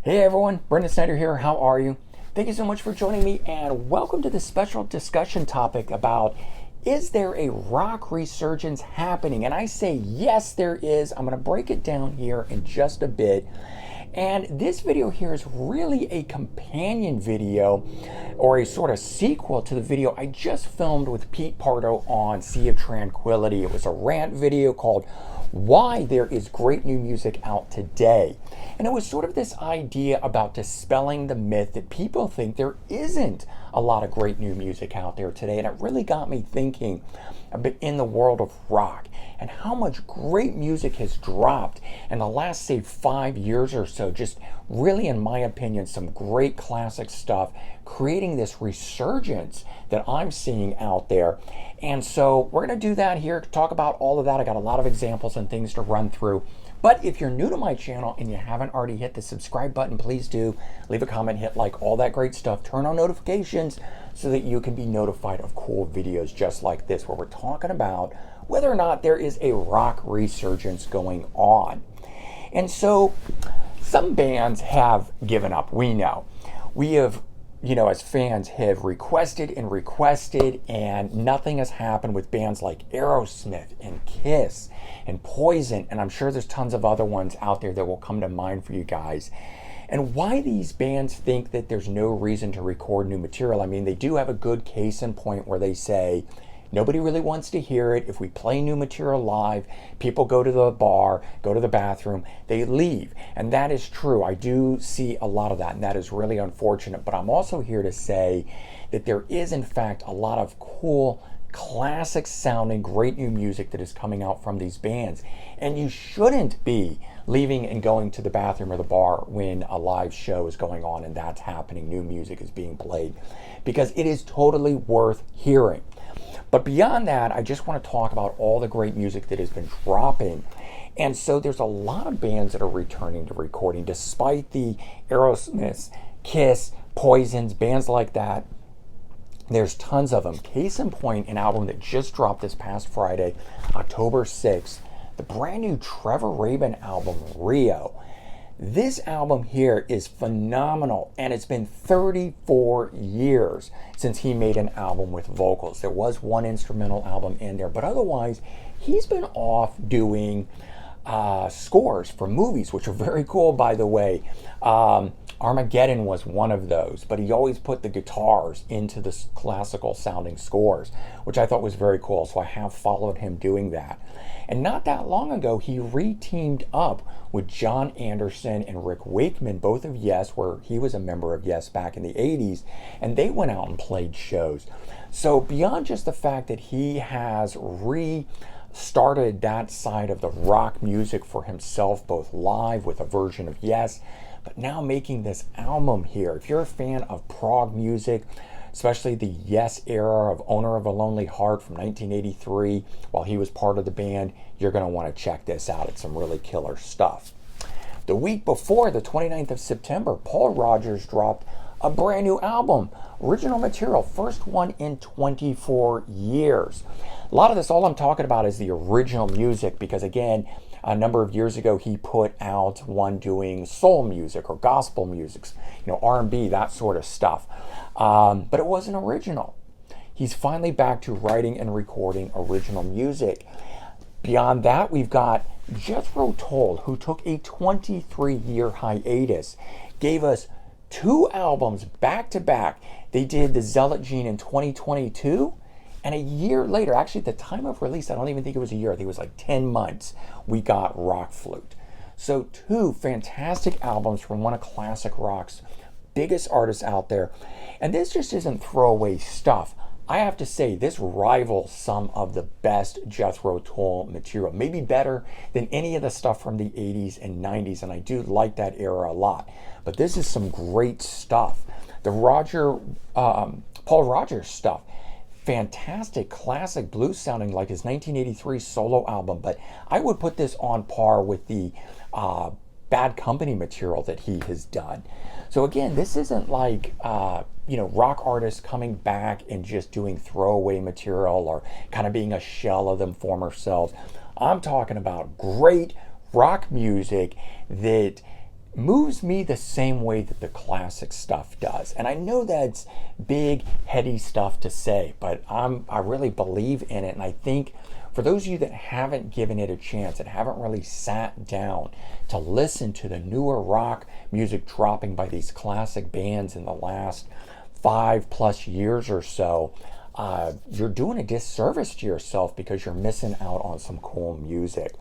Hey everyone, Brendan Snyder here. How are you? Thank you so much for joining me and welcome to this special discussion topic about is there a rock resurgence happening? And I say yes, there is. I'm going to break it down here in just a bit. And this video here is really a companion video or a sort of sequel to the video I just filmed with Pete Pardo on Sea of Tranquility. It was a rant video called Why There Is Great New Music Out Today. And it was sort of this idea about dispelling the myth that people think there isn't a lot of great new music out there today. And it really got me thinking a bit in the world of rock and how much great music has dropped in the last, say, 5 years or so. Just really, in my opinion, some great classic stuff, creating this resurgence that I'm seeing out there. And so we're going to do that here to talk about all of that. I got a lot of examples and things to run through. But if you're new to my channel and you haven't already hit the subscribe button, please do. Leave a comment, hit like, all that great stuff. Turn on notifications so that you can be notified of cool videos just like this, where we're talking about whether or not there is a rock resurgence going on. And so some bands have given up, we know. We have, as fans have requested and nothing has happened with bands like Aerosmith and Kiss and Poison, and I'm sure there's tons of other ones out there that will come to mind for you guys. And why these bands think that there's no reason to record new material, I mean, they do have a good case in point where they say, nobody really wants to hear it. If we play new material live, people go to the bar, go to the bathroom, they leave. And that is true. I do see a lot of that, and that is really unfortunate. But I'm also here to say that there is, in fact, a lot of cool, classic sounding, great new music that is coming out from these bands. And you shouldn't be leaving and going to the bathroom or the bar when a live show is going on and that's happening, new music is being played, because it is totally worth hearing. But beyond that, I just want to talk about all the great music that has been dropping. And so there's a lot of bands that are returning to recording, despite the Aerosmiths, Kiss, Poisons, bands like that. There's tons of them. Case in point, an album that just dropped this past Friday, October 6th, the brand new Trevor Raven album, Rio. This album here is phenomenal, and it's been 34 years since he made an album with vocals. There was one instrumental album in there, but otherwise, he's been off doing scores for movies, which are very cool, by the way. Armageddon was one of those, but he always put the guitars into the classical sounding scores, which I thought was very cool, so I have followed him doing that. And not that long ago, he re-teamed up with John Anderson and Rick Wakeman, both of Yes, where he was a member of Yes back in the 80s, and they went out and played shows. So beyond just the fact that he has restarted that side of the rock music for himself, both live with a version of Yes, but now making this album here. If you're a fan of prog music, especially the Yes era of Owner of a Lonely Heart from 1983, while he was part of the band, you're going to want to check this out. It's some really killer stuff. The week before, the 29th of September, Paul Rodgers dropped a brand new album, original material, first one in 24 years. A lot of this, all I'm talking about is the original music, because again, a number of years ago, he put out one doing soul music or gospel music, R&B, that sort of stuff. But it wasn't original. He's finally back to writing and recording original music. Beyond that, we've got Jethro Tull, who took a 23-year hiatus, gave us 2 albums back to back. They did the Zealot Gene in 2022. And a year later, actually at the time of release, I don't even think it was a year, I think it was like 10 months, we got Rock Flute. So 2 fantastic albums from one of classic rock's biggest artists out there. And this just isn't throwaway stuff. I have to say, this rivals some of the best Jethro Tull material, maybe better than any of the stuff from the 80s and 90s, and I do like that era a lot. But this is some great stuff. The Paul Rodgers stuff, fantastic classic blues sounding like his 1983 solo album, but I would put this on par with the Bad Company material that he has done. So again, this isn't like rock artists coming back and just doing throwaway material or kind of being a shell of them former selves. I'm talking about great rock music that moves me the same way that the classic stuff does. And I know that's big, heady stuff to say, but I really believe in it. And I think for those of you that haven't given it a chance and haven't really sat down to listen to the newer rock music dropping by these classic bands in the last 5+ years or so, you're doing a disservice to yourself because you're missing out on some cool music.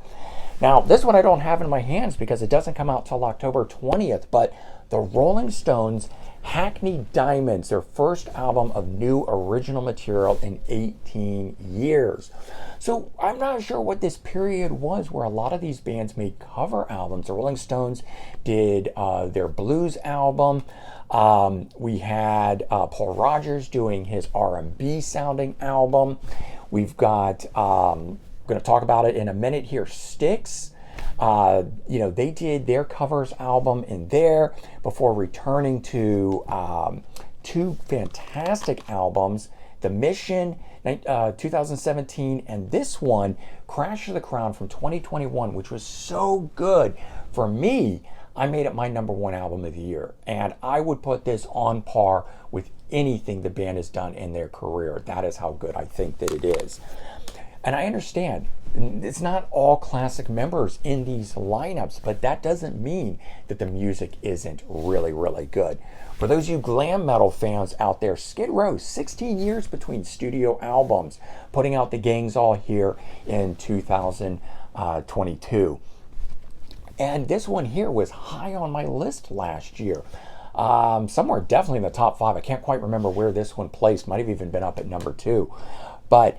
Now, this one I don't have in my hands because it doesn't come out till October 20th, but the Rolling Stones' Hackney Diamonds, their first album of new original material in 18 years. So I'm not sure what this period was where a lot of these bands made cover albums. The Rolling Stones did their blues album. We had Paul Rodgers doing his R&B sounding album. We've got, I'm going to talk about it in a minute here, Styx. They did their covers album in there before returning to two fantastic albums, The Mission, 2017, and this one, Crash of the Crown from 2021, which was so good. For me, I made it my #1 album of the year, and I would put this on par with anything the band has done in their career. That is how good I think that it is. And I understand it's not all classic members in these lineups, but that doesn't mean that the music isn't really, really good. For those of you glam metal fans out there, Skid Row, 16 years between studio albums, putting out The Gang's All Here in 2022. And this one here was high on my list last year. Somewhere definitely in the top 5. I can't quite remember where this one placed. Might have even been up at #2. But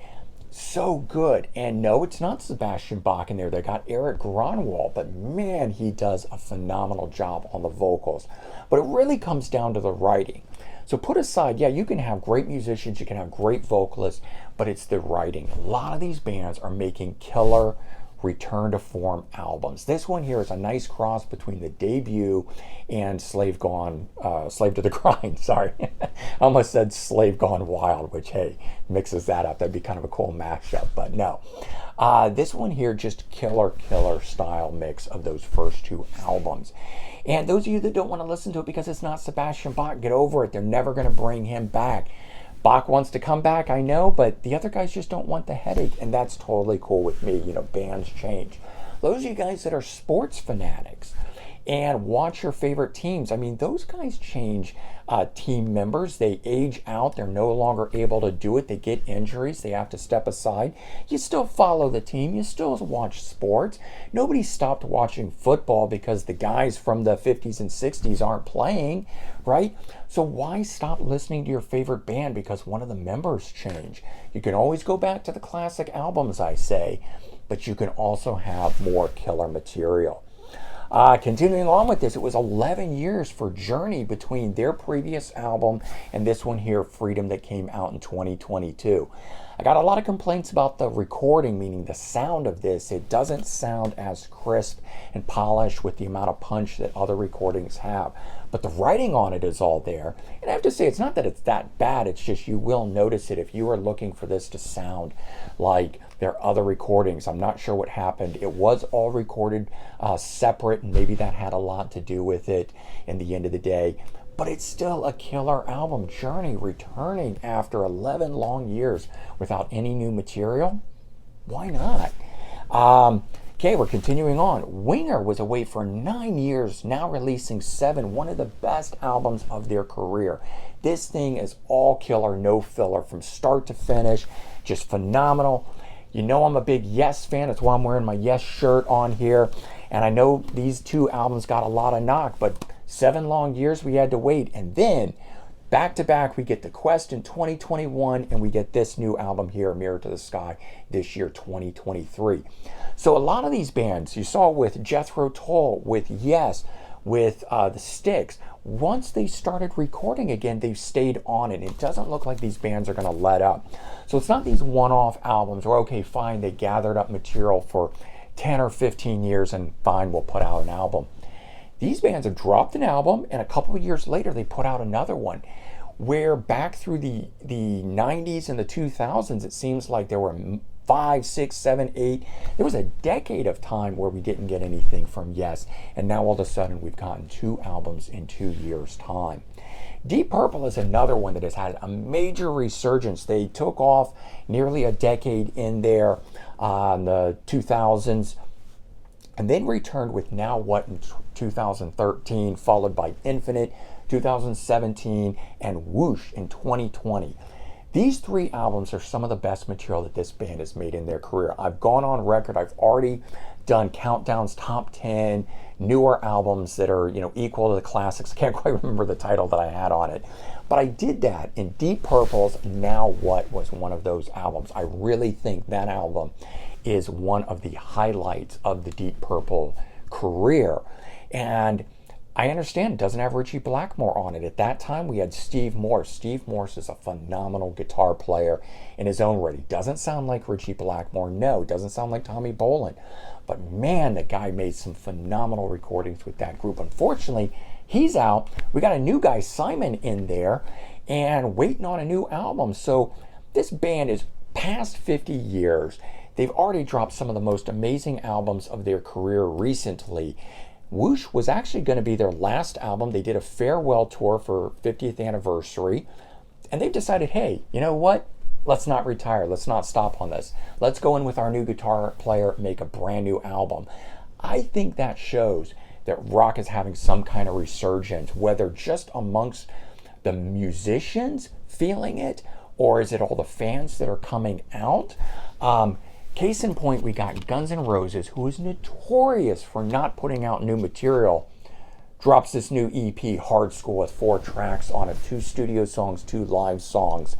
so good. And no, it's not Sebastian Bach in there. They got Eric Gronwald, but man, he does a phenomenal job on the vocals. But it really comes down to the writing. So put aside, yeah, you can have great musicians, you can have great vocalists, but it's the writing. A lot of these bands are making killer return to form albums. This one here is a nice cross between the debut and Slave to the Grind. Sorry, I almost said Slave Gone Wild, which, hey, mixes that up. That'd be kind of a cool mashup, but no. This one here, just killer style mix of those first two albums. And those of you that don't want to listen to it because it's not Sebastian Bach, get over it. They're never going to bring him back. Bach wants to come back, I know, but the other guys just don't want the headache, and that's totally cool with me. Bands change. Those of you guys that are sports fanatics and watch your favorite teams, those guys change team members. They age out. They're no longer able to do it. They get injuries. They have to step aside. You still follow the team. You still watch sports. Nobody stopped watching football because the guys from the 50s and 60s aren't playing, right? So why stop listening to your favorite band because one of the members change? You can always go back to the classic albums, I say, but you can also have more killer material. Continuing on with this, it was 11 years for Journey between their previous album and this one here, Freedom, that came out in 2022. I got a lot of complaints about the recording, meaning the sound of this. It doesn't sound as crisp and polished with the amount of punch that other recordings have. But the writing on it is all there. And I have to say, it's not that it's that bad. It's just you will notice it if you are looking for this to sound like their other recordings. I'm not sure what happened. It was all recorded separate, and maybe that had a lot to do with it in the end of the day. But it's still a killer album. Journey returning after 11 long years without any new material. Why not? Okay, we're continuing on. Winger was away for 9 years, now releasing 7, one of the best albums of their career. This thing is all killer, no filler, from start to finish, just phenomenal. You know I'm a big Yes fan, that's why I'm wearing my Yes shirt on here. And I know these two albums got a lot of knock, but 7 long years we had to wait. And then, back to back, we get The Quest in 2021, and we get this new album here, Mirror to the Sky, this year, 2023. So a lot of these bands, you saw with Jethro Tull, with Yes, with the Styx, once they started recording again, they've stayed on it. It doesn't look like these bands are going to let up. So it's not these one-off albums where, okay, fine, they gathered up material for 10 or 15 years and fine, we'll put out an album. These bands have dropped an album, and a couple of years later, they put out another one. Where back through the 90s and the 2000s, it seems like there were 5, 6, 7, 8. There was a decade of time where we didn't get anything from Yes, and now all of a sudden we've gotten 2 albums in 2 years' time. Deep Purple is another one that has had a major resurgence. They took off nearly a decade in there in the 2000s, and then returned with Now What in 2013, followed by Infinite 2017, and Whoosh in 2020. These 3 albums are some of the best material that this band has made in their career. I've gone on record, I've already done countdowns, top 10, newer albums that are, equal to the classics. I can't quite remember the title that I had on it. But I did that, and Deep Purple's Now What was one of those albums. I really think that album is one of the highlights of the Deep Purple career. And I understand it doesn't have Ritchie Blackmore on it. At that time, we had Steve Morse. Steve Morse is a phenomenal guitar player in his own right. He doesn't sound like Ritchie Blackmore. No, he doesn't sound like Tommy Bolin. But man, the guy made some phenomenal recordings with that group. Unfortunately, he's out. We got a new guy, Simon, in there and waiting on a new album. So this band is past 50 years. They've already dropped some of the most amazing albums of their career recently. Whoosh was actually going to be their last album. They did a farewell tour for 50th anniversary, and they've decided, hey, you know what? Let's not retire. Let's not stop on this. Let's go in with our new guitar player, make a brand new album. I think that shows that rock is having some kind of resurgence, whether just amongst the musicians feeling it, or is it all the fans that are coming out? Case in point, we got Guns N' Roses, who is notorious for not putting out new material, drops this new EP, Hard School, with 4 tracks on it, 2 studio songs, 2 live songs.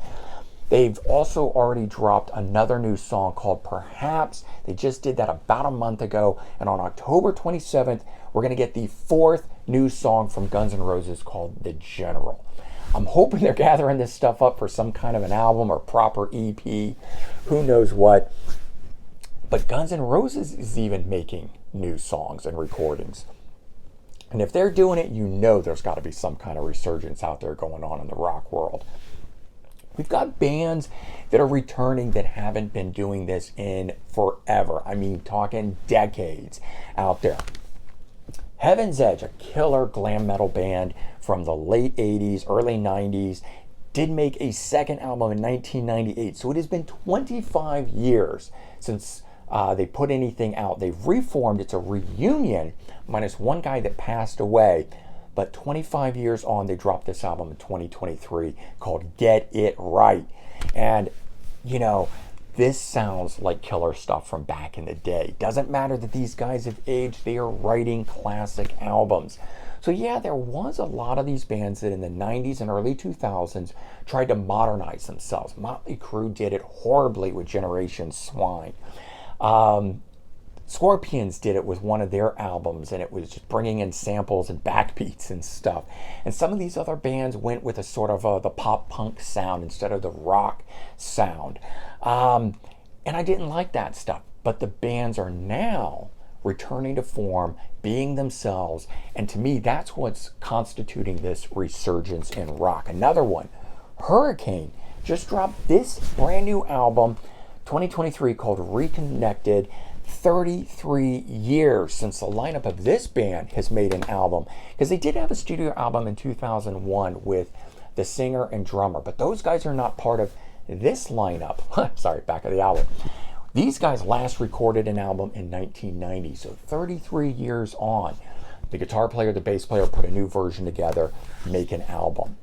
They've also already dropped another new song called Perhaps. They just did that about a month ago, and on October 27th, we're going to get the 4th new song from Guns N' Roses called The General. I'm hoping they're gathering this stuff up for some kind of an album or proper EP, who knows what. But Guns N' Roses is even making new songs and recordings. And if they're doing it, there's got to be some kind of resurgence out there going on in the rock world. We've got bands that are returning that haven't been doing this in forever. I mean, talking decades out there. Heaven's Edge, a killer glam metal band from the late 80s, early 90s, did make a second album in 1998. So it has been 25 years since they put anything out. They've reformed. It's a reunion, minus one guy that passed away. But 25 years on, they dropped this album in 2023 called Get It Right. And, this sounds like killer stuff from back in the day. Doesn't matter that these guys have aged. They are writing classic albums. So yeah, there was a lot of these bands that in the 90s and early 2000s tried to modernize themselves. Motley Crue did it horribly with Generation Swine. Scorpions did it with one of their albums, and it was just bringing in samples and backbeats and stuff. And some of these other bands went with a sort of the pop punk sound instead of the rock sound. And I didn't like that stuff. But the bands are now returning to form, being themselves, and to me, that's what's constituting this resurgence in rock. Another one, Hurricane, just dropped this brand new album, 2023, called Reconnected. 33 years since the lineup of this band has made an album, because they did have a studio album in 2001 with the singer and drummer, but those guys are not part of this lineup. Sorry, back of the album. These guys last recorded an album in 1990, so 33 years on. The guitar player, the bass player put a new version together, make an album.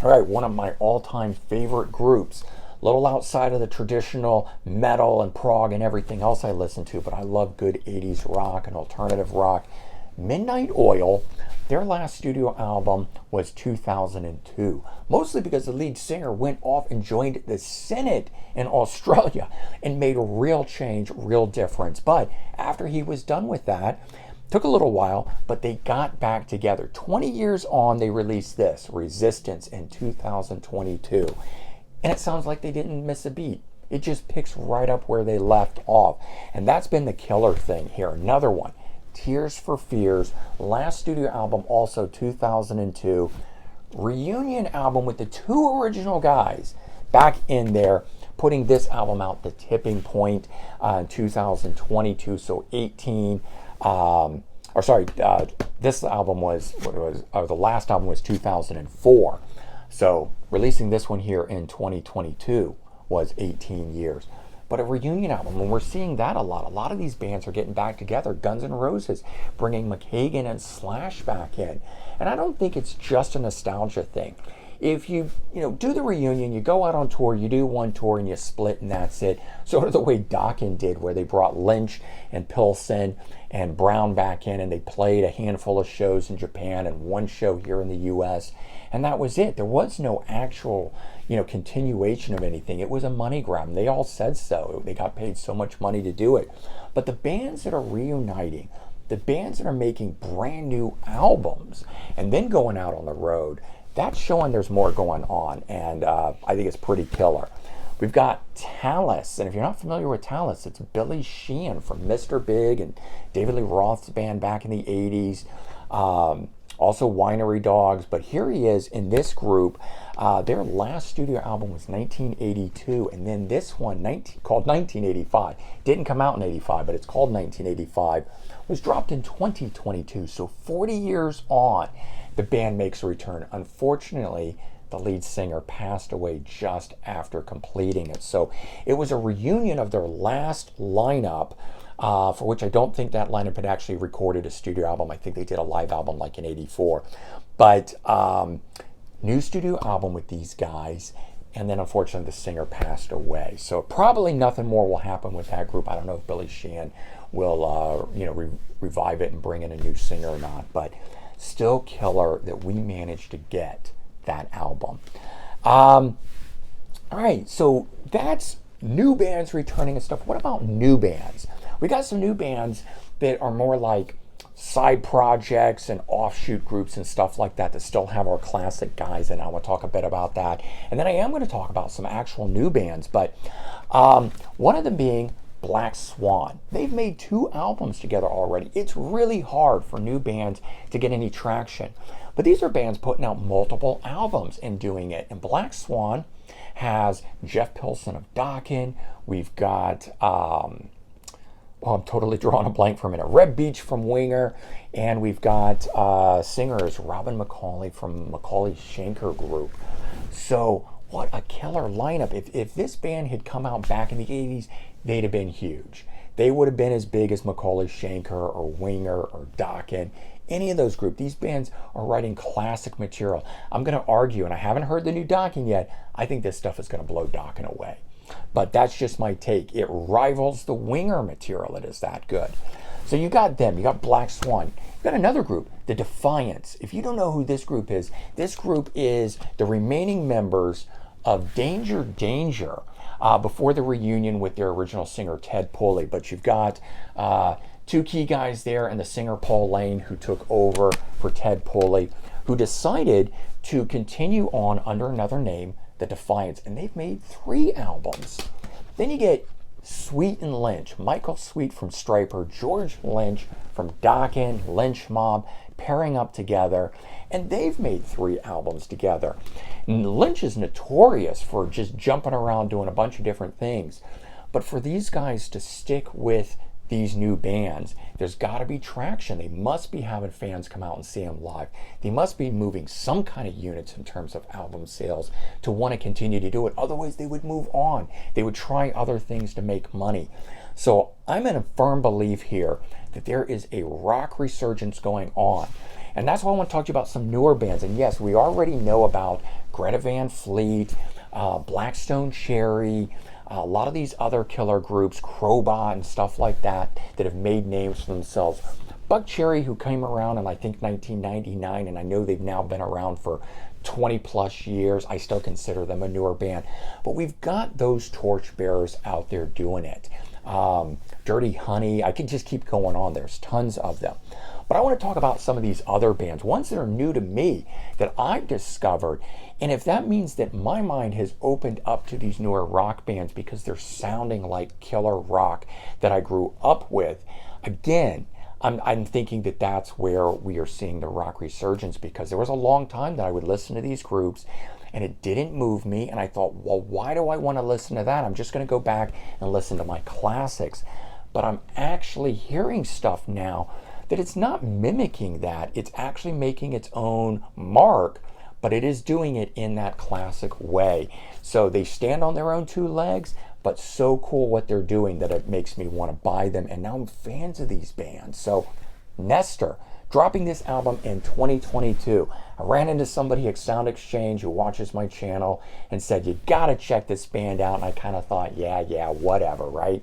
All right, one of my all-time favorite groups, a little outside of the traditional metal and prog and everything else I listen to, but I love good 80s rock and alternative rock. Midnight Oil, their last studio album was 2002, mostly because the lead singer went off and joined the Senate in Australia and made a real change, real difference. But after he was done with that, took a little while, but they got back together. 20 years on, they released this, Resistance, in 2022. And it sounds like they didn't miss a beat. It just picks right up where they left off. And that's been the killer thing here. Another one, Tears for Fears, last studio album, also 2002. Reunion album with the 2 original guys back in there, putting this album out, The Tipping Point, in 2022, so 18. This album was, the last album was 2004. So releasing this one here in 2022 was 18 years. But a reunion album, and we're seeing that a lot. A lot of these bands are getting back together. Guns N' Roses bringing McKagan and Slash back in. And I don't think it's just a nostalgia thing. If you do the reunion, you go out on tour, you do one tour and you split and that's it. Sort of the way Dokken did, where they brought Lynch and Pilsen and Brown back in, and they played a handful of shows in Japan and one show here in the US, and that was it. There was no actual continuation of anything. It was a money grab. They all said so. They got paid so much money to do it. But the bands that are reuniting, the bands that are making brand new albums and then going out on the road, that's showing there's more going on, and I think it's pretty killer. We've got Talis, and if you're not familiar with Talis, it's Billy Sheehan from Mr. Big and David Lee Roth's band back in the 80s. Also Winery Dogs, but here he is in this group. Their last studio album was 1982, and then this one, called 1985, didn't come out in 85, but it's called 1985, was dropped in 2022, so 40 years on, the band makes a return. Unfortunately, the lead singer passed away just after completing it. So it was a reunion of their last lineup, for which I don't think that lineup had actually recorded a studio album. I think they did a live album like in '84. But new studio album with these guys, and then unfortunately the singer passed away. So probably nothing more will happen with that group. I don't know if Billy Sheehan will revive it and bring in a new singer or not, but still killer that we managed to get that album. All right, so that's new bands returning and stuff. What about new bands? We got some new bands that are more like side projects and offshoot groups and stuff like that still have our classic guys, and I want to talk a bit about that. And then I am going to talk about some actual new bands, but one of them being Black Swan. They've made 2 albums together already. It's really hard for new bands to get any traction. But these are bands putting out multiple albums and doing it. And Black Swan has Jeff Pilsen of Dokken. We've got, I'm totally drawing a blank for a minute, Reb Beach from Winger. And we've got singers Robin McCauley from Macaulay Schenker Group. So what a killer lineup. If this band had come out back in the 80s, they'd have been huge. They would have been as big as Macaulay Schenker or Winger or Dokken. Any of those groups. These bands are writing classic material. I'm going to argue, and I haven't heard the new Dokken yet, I think this stuff is going to blow Dokken away. But that's just my take. It rivals the Winger material. It is that good. So you got them. You got Black Swan. You got another group, the Defiance. If you don't know who this group is the remaining members of Danger Danger before the reunion with their original singer Ted Pulley. But you've got 2 key guys there, and the singer Paul Lane, who took over for Ted Pulley, who decided to continue on under another name, the Defiance, and they've made 3 albums. Then you get Sweet and Lynch, Michael Sweet from Stryper, George Lynch from Dokken, Lynch Mob, pairing up together, and they've made 3 albums together. And Lynch is notorious for just jumping around doing a bunch of different things, but for these guys to stick with these new bands, there's got to be traction. They must be having fans come out and see them live. They must be moving some kind of units in terms of album sales to want to continue to do it. Otherwise, they would move on. They would try other things to make money. So I'm in a firm belief here that there is a rock resurgence going on. And that's why I want to talk to you about some newer bands. And yes, we already know about Greta Van Fleet, Blackstone Cherry, a lot of these other killer groups, Crowbar and stuff like that have made names for themselves. Buck Cherry, who came around in I think 1999, and I know they've now been around for 20 plus years. I still consider them a newer band. But we've got those torchbearers out there doing it. Dirty Honey, I can just keep going on. There's tons of them. But I want to talk about some of these other bands, ones that are new to me, that I've discovered. And if that means that my mind has opened up to these newer rock bands because they're sounding like killer rock that I grew up with, again, I'm thinking that that's where we are seeing the rock resurgence, because there was a long time that I would listen to these groups and it didn't move me. And I thought, well, why do I want to listen to that? I'm just going to go back and listen to my classics. But I'm actually hearing stuff now that it's not mimicking that. It's actually making its own mark, but it is doing it in that classic way. So they stand on their own two legs, but so cool what they're doing that it makes me want to buy them. And now I'm fans of these bands. So Nestor, dropping this album in 2022. I ran into somebody at Sound Exchange who watches my channel and said, you gotta check this band out. And I kind of thought, yeah, whatever, right?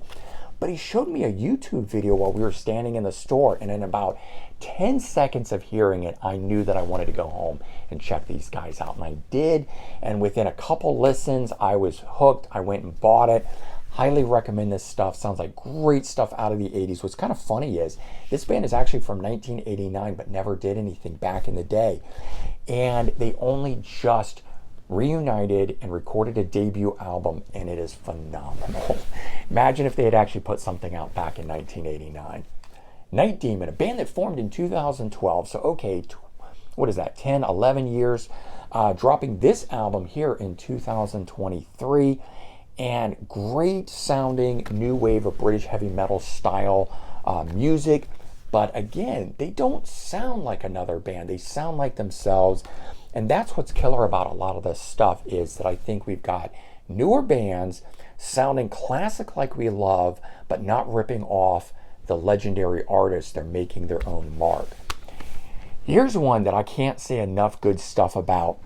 But he showed me a YouTube video while we were standing in the store, and in about 10 seconds of hearing it, I knew that I wanted to go home and check these guys out. And I did, and within a couple listens, I was hooked. I went and bought it. Highly recommend this stuff. Sounds like great stuff out of the 80s. What's kind of funny is this band is actually from 1989, but never did anything back in the day. And they only just reunited and recorded a debut album, and it is phenomenal. Imagine if they had actually put something out back in 1989. Night Demon, a band that formed in 2012. So, okay, what is that, 10, 11 years? Dropping this album here in 2023. And great sounding new wave of British heavy metal style music. But again, they don't sound like another band. They sound like themselves. And that's what's killer about a lot of this stuff, is that I think we've got newer bands sounding classic like we love, but not ripping off the legendary artists. They're making their own mark. Here's one that I can't say enough good stuff about.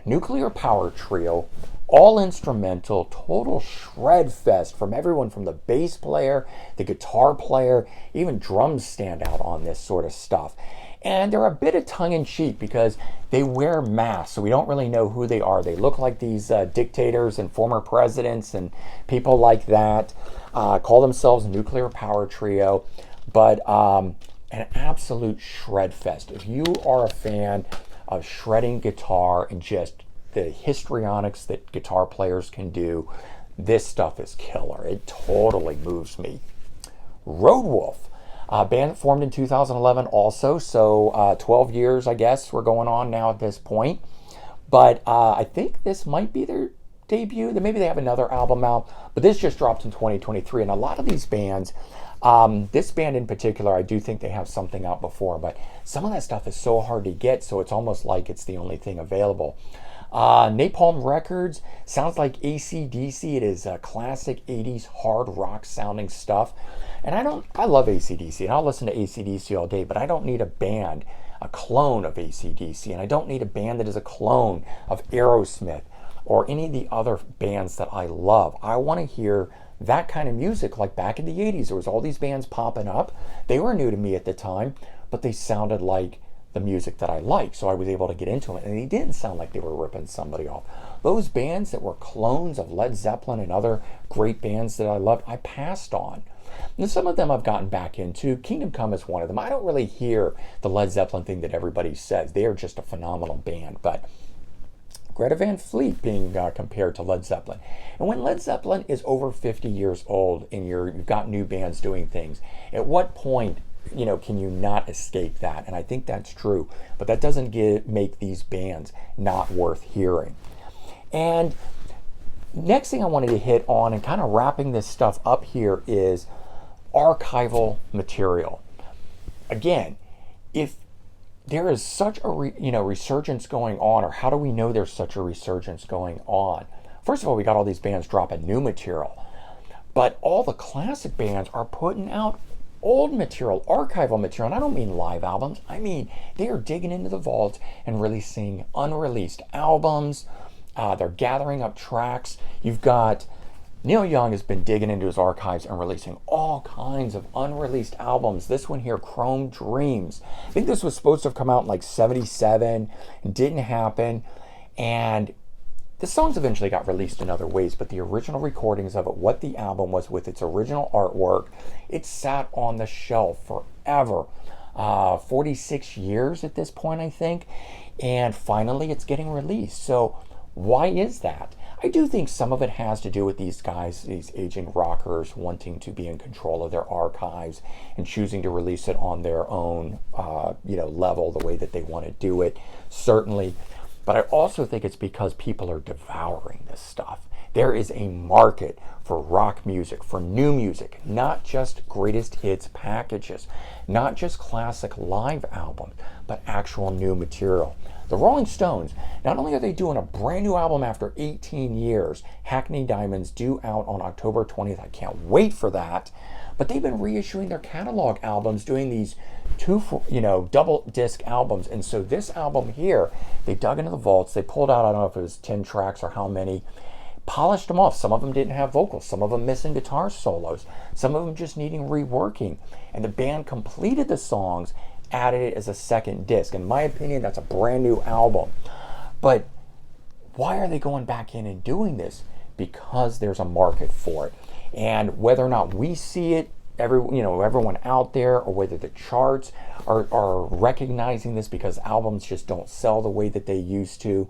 Nuclear Power Trio, all instrumental, total shred fest from everyone from the bass player, the guitar player, even drums stand out on this sort of stuff. And they're a bit of tongue-in-cheek because they wear masks, so we don't really know who they are. They look like these dictators and former presidents and people like that. Call themselves Nuclear Power Trio, but an absolute shred fest. If you are a fan of shredding guitar and just the histrionics that guitar players can do, this stuff is killer. It totally moves me. Roadwolf. Band formed in 2011 also, so 12 years, I guess, we're going on now at this point. But I think this might be their debut. Maybe they have another album out, but this just dropped in 2023. And a lot of these bands, this band in particular, I do think they have something out before, but some of that stuff is so hard to get, so it's almost like it's the only thing available. Napalm Records, sounds like AC/DC. It is classic 80s hard rock sounding stuff. And I love AC/DC, and I'll listen to AC/DC all day, but I don't need a band, a clone of AC/DC, and I don't need a band that is a clone of Aerosmith or any of the other bands that I love. I want to hear that kind of music like back in the 80s. There was all these bands popping up. They were new to me at the time, but they sounded like the music that I like, so I was able to get into it, and they didn't sound like they were ripping somebody off. Those bands that were clones of Led Zeppelin and other great bands that I loved, I passed on. And some of them I've gotten back into. Kingdom Come is one of them. I don't really hear the Led Zeppelin thing that everybody says. They are just a phenomenal band, but Greta Van Fleet being compared to Led Zeppelin. And when Led Zeppelin is over 50 years old and you've got new bands doing things, at what point can you not escape that? And I think that's true, but that doesn't make these bands not worth hearing. And next thing I wanted to hit on, and kind of wrapping this stuff up here, is archival material. Again, if there is such a resurgence going on, or how do we know there's such a resurgence going on? First of all, we got all these bands dropping new material, but all the classic bands are putting out old material, archival material. And I don't mean live albums. I mean they are digging into the vault and releasing unreleased albums. They're gathering up tracks. You've got Neil Young has been digging into his archives and releasing all kinds of unreleased albums. This one here, Chrome Dreams. I think this was supposed to have come out in like 77 and didn't happen. And the songs eventually got released in other ways, but the original recordings of it, what the album was with its original artwork, it sat on the shelf forever. 46 years at this point, I think. And finally, it's getting released. So why is that? I do think some of it has to do with these guys, these aging rockers, wanting to be in control of their archives and choosing to release it on their own, level, the way that they want to do it, certainly. But I also think it's because people are devouring this stuff. There is a market for rock music, for new music, not just greatest hits packages, not just classic live albums, but actual new material. The Rolling Stones, not only are they doing a brand new album after 18 years, Hackney Diamonds, due out on October 20th. I can't wait for that. But they've been reissuing their catalog albums, doing these double disc albums. And so this album here, they dug into the vaults, they pulled out, I don't know if it was 10 tracks or how many, polished them off. Some of them didn't have vocals, some of them missing guitar solos, some of them just needing reworking. And the band completed the songs, added it as a second disc. In my opinion, that's a brand new album. But why are they going back in and doing this? Because there's a market for it. And whether or not we see it, everyone out there, or whether the charts are recognizing this because albums just don't sell the way that they used to,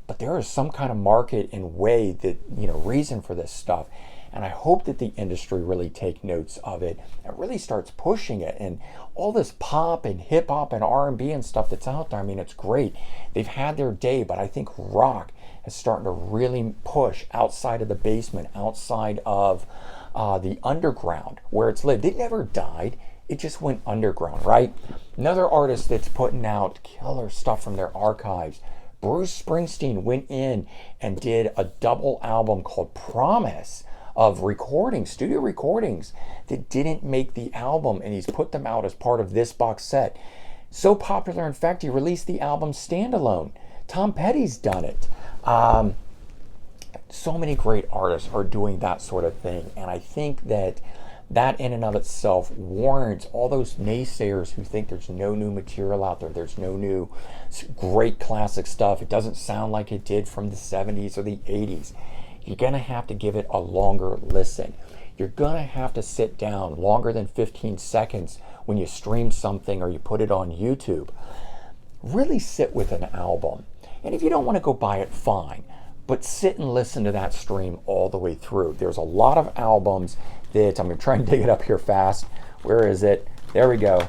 but there is some kind of market and way that, reason for this stuff. And I hope that the industry really take notes of it and really starts pushing it. And all this pop and hip hop and R&B and stuff that's out there, I mean, it's great. They've had their day, but I think rock is starting to really push outside of the basement, outside of the underground where it's lived. It never died. It just went underground, right? Another artist that's putting out killer stuff from their archives, Bruce Springsteen, went in and did a double album called Promise of recordings, studio recordings that didn't make the album, and he's put them out as part of this box set. So popular, in fact, he released the album standalone. Tom Petty's done it. So many great artists are doing that sort of thing, and I think that in and of itself warrants all those naysayers who think there's no new material out there, there's no new great classic stuff, it doesn't sound like it did from the 70s or the 80s. You're going to have to give it a longer listen. You're going to have to sit down longer than 15 seconds when you stream something or you put it on YouTube. Really sit with an album. And if you don't want to go buy it, fine. But sit and listen to that stream all the way through. There's a lot of albums that, I'm going to try and dig it up here fast. Where is it? There we go.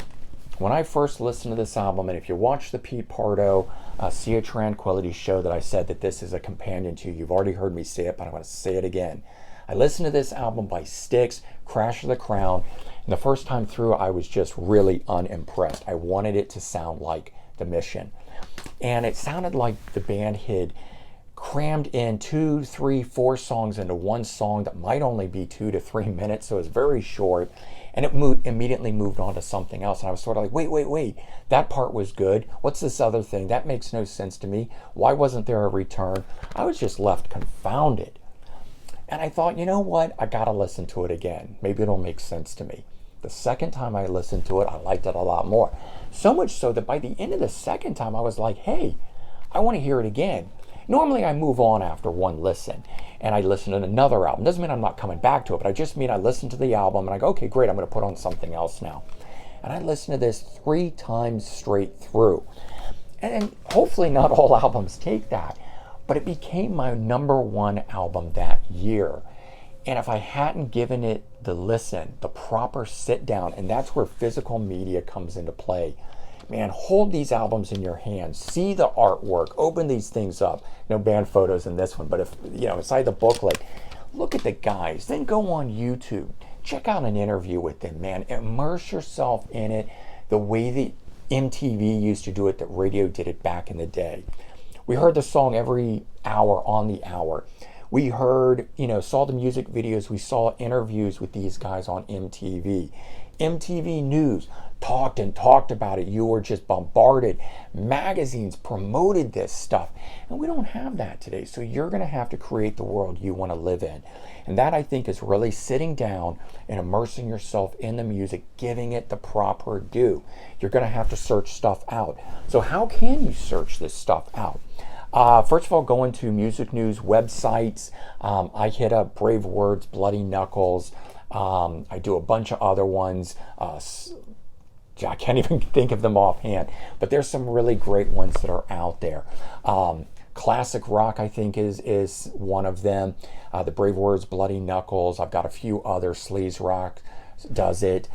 When I first listened to this album, and if you watch the Pete Pardo Sea of Tranquility show that I said that this is a companion to, you've already heard me say it, but I'm going to say it again. I listened to this album by Styx, Crash of the Crown, and the first time through I was just really unimpressed. I wanted it to sound like The Mission. And it sounded like the band had crammed in 2, 3, 4 songs into one song that might only be 2 to 3 minutes, so it's very short, and it immediately moved on to something else. And I was sort of like, wait, that part was good. What's this other thing? That makes no sense to me. Why wasn't there a return? I was just left confounded. And I thought, you know what? I gotta listen to it again. Maybe it'll make sense to me. The second time I listened to it, I liked it a lot more. So much so that by the end of the second time, I was like, hey, I want to hear it again. Normally I move on after one listen and I listen to another album. Doesn't mean I'm not coming back to it, but I just mean I listen to the album and I go, okay, great, I'm going to put on something else now. And I listened to this 3 times straight through. And hopefully not all albums take that, but it became my #1 album that year. And if I hadn't given it the listen, the proper sit down, and that's where physical media comes into play. Man, hold these albums in your hands, see the artwork, open these things up. No band photos in this one, but if, inside the booklet, look at the guys, then go on YouTube, check out an interview with them, man. Immerse yourself in it the way that MTV used to do it, that radio did it back in the day. We heard the song every hour on the hour. We heard, saw the music videos, we saw interviews with these guys on MTV. MTV News talked about it. You were just bombarded. Magazines promoted this stuff. And we don't have that today. So you're going to have to create the world you want to live in. And that, I think, is really sitting down and immersing yourself in the music, giving it the proper due. You're going to have to search stuff out. So how can you search this stuff out? First of all, go into music news websites. I hit up Brave Words, Bloody Knuckles. I do a bunch of other ones. I can't even think of them offhand, but there's some really great ones that are out there. Classic rock, I think, is one of them. The Brave Words, Bloody Knuckles. I've got a few other. Sleaze Rock does it.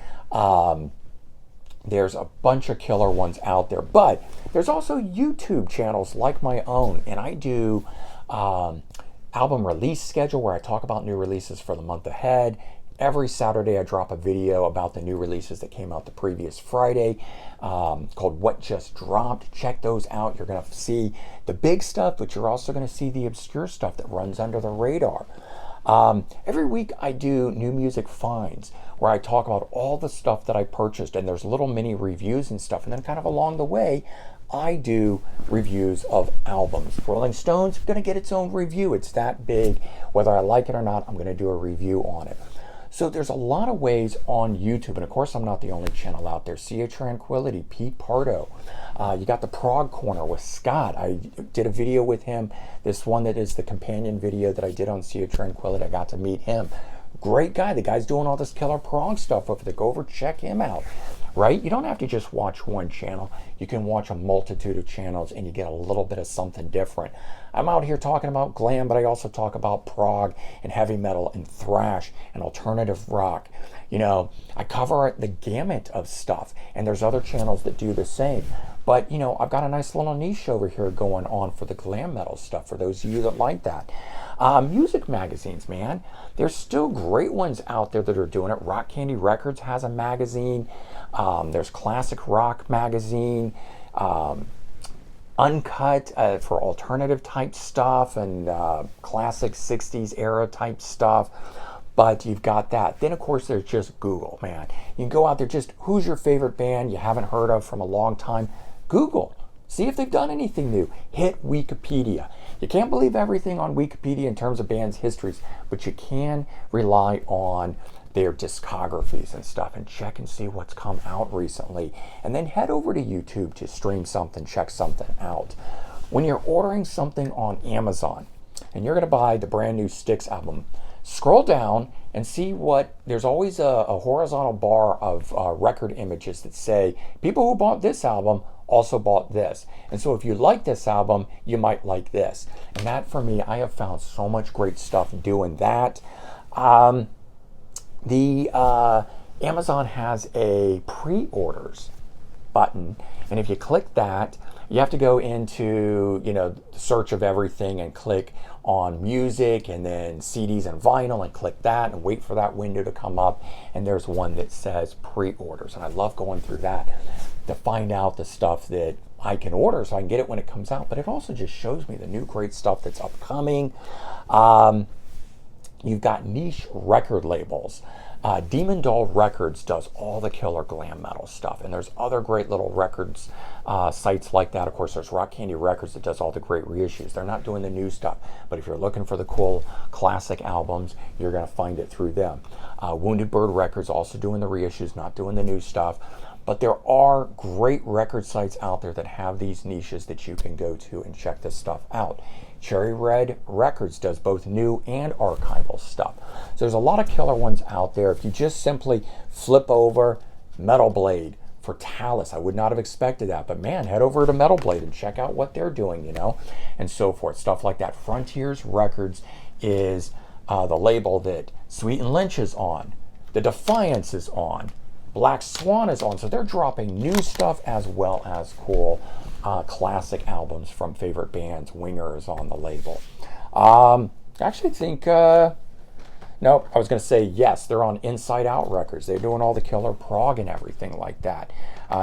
There's a bunch of killer ones out there, but there's also YouTube channels like my own, and I do album release schedule where I talk about new releases for the month ahead. Every Saturday I drop a video about the new releases that came out the previous Friday, called What Just Dropped. Check those out. You're going to see the big stuff, but you're also going to see the obscure stuff that runs under the radar. Every week I do new music finds where I talk about all the stuff that I purchased, and there's little mini reviews and stuff, and then kind of along the way I do reviews of albums. Rolling Stone's going to get its own review. It's that big. Whether I like it or not, I'm going to do a review on it. So there's a lot of ways on YouTube, and of course I'm not the only channel out there. Sea of Tranquility, Pete Pardo. You got the Prog Corner with Scott. I did a video with him. This one that is the companion video that I did on Sea of Tranquility. I got to meet him. Great guy. The guy's doing all this killer prog stuff over there. Go over, check him out. Right? You don't have to just watch one channel. You can watch a multitude of channels and you get a little bit of something different. I'm out here talking about glam, but I also talk about prog and heavy metal and thrash and alternative rock. You know, I cover the gamut of stuff, and there's other channels that do the same. But, you know, I've got a nice little niche over here going on for the glam metal stuff, for those of you that like that. Music magazines, man. There's still great ones out there that are doing it. Rock Candy Records has a magazine. There's Classic Rock Magazine. Uncut for alternative type stuff, and classic 60s era type stuff. But you've got that. Then, of course, there's just Google, man. You can go out there, just who's your favorite band you haven't heard of from a long time? Google. See if they've done anything new. Hit Wikipedia. You can't believe everything on Wikipedia in terms of bands' histories, but you can rely on their discographies and stuff and check and see what's come out recently. And then head over to YouTube to stream something, check something out. When you're ordering something on Amazon and you're going to buy the brand new Styx album, scroll down and see what, there's always a horizontal bar of record images that say people who bought this album also bought this. And so if you like this album, you might like this. And that, for me, I have found so much great stuff doing that. Amazon has a pre-orders button, and if you click that, you have to go into, you know, the search of everything and click on music and then CDs and vinyl and click that and wait for that window to come up, and there's one that says pre-orders, and I love going through that to find out the stuff that I can order so I can get it when it comes out. But it also just shows me the new great stuff that's upcoming. You've got niche record labels. Demon Doll Records does all the killer glam metal stuff, and there's other great little records sites like that. Of course, there's Rock Candy Records that does all the great reissues. They're not doing the new stuff, but if you're looking for the cool classic albums, you're going to find it through them. Wounded Bird Records also doing the reissues, not doing the new stuff. But there are great record sites out there that have these niches that you can go to and check this stuff out. Cherry Red Records does both new and archival stuff. So there's a lot of killer ones out there. If you just simply flip over Metal Blade for Talis, I would not have expected that. But man, head over to Metal Blade and check out what they're doing, you know, and so forth. Stuff like that. Frontiers Records is the label that Sweet and Lynch is on. The Defiance is on. Black Swan is on. So they're dropping new stuff as well as cool classic albums from favorite bands. Winger is on the label. I actually think, nope, I was going to say yes, they're on Inside Out Records. They're doing all the killer prog and everything like that.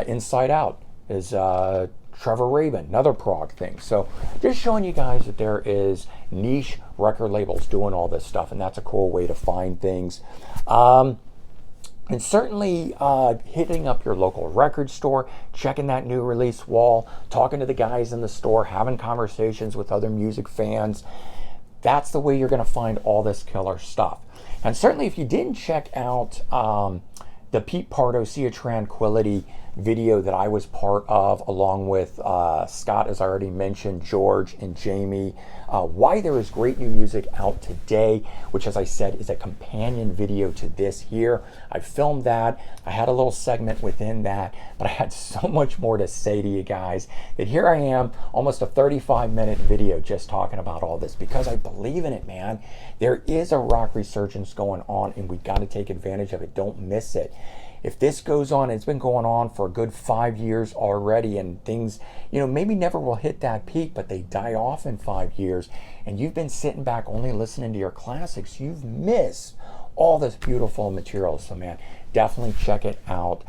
Inside Out is Trevor Raven, another prog thing. So just showing you guys that there is niche record labels doing all this stuff, and that's a cool way to find things. And certainly hitting up your local record store, checking that new release wall, talking to the guys in the store, having conversations with other music fans. That's the way you're going to find all this killer stuff. And certainly if you didn't check out the Pete Pardo Sea of Tranquility video that I was part of, along with Scott, as I already mentioned, George and Jamie, why there is great new music out today, which, as I said, is a companion video to this here. I filmed that. I had a little segment within that, but I had so much more to say to you guys that here I am, almost a 35-minute video just talking about all this, because I believe in it, man. There is a rock resurgence going on, and we got to take advantage of it. Don't miss it. If this goes on, it's been going on for a good 5 years already, and things, you know, maybe never will hit that peak, but they die off in 5 years, and you've been sitting back only listening to your classics, you've missed all this beautiful material. So man, definitely check it out.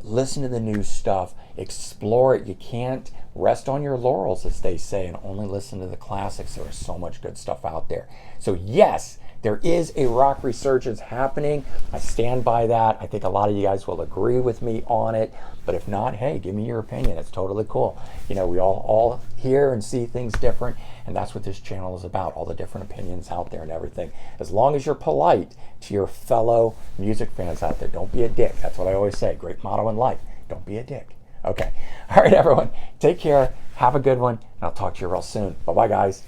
Listen to the new stuff, explore it. You can't rest on your laurels, as they say, and only listen to the classics. There is so much good stuff out there. So yes, there is a rock resurgence happening. I stand by that. I think a lot of you guys will agree with me on it. But if not, hey, give me your opinion. It's totally cool. You know, we all hear and see things different, and that's what this channel is about, all the different opinions out there and everything. As long as you're polite to your fellow music fans out there, don't be a dick. That's what I always say. Great motto in life. Don't be a dick. Okay. All right, everyone. Take care. Have a good one, and I'll talk to you real soon. Bye-bye, guys.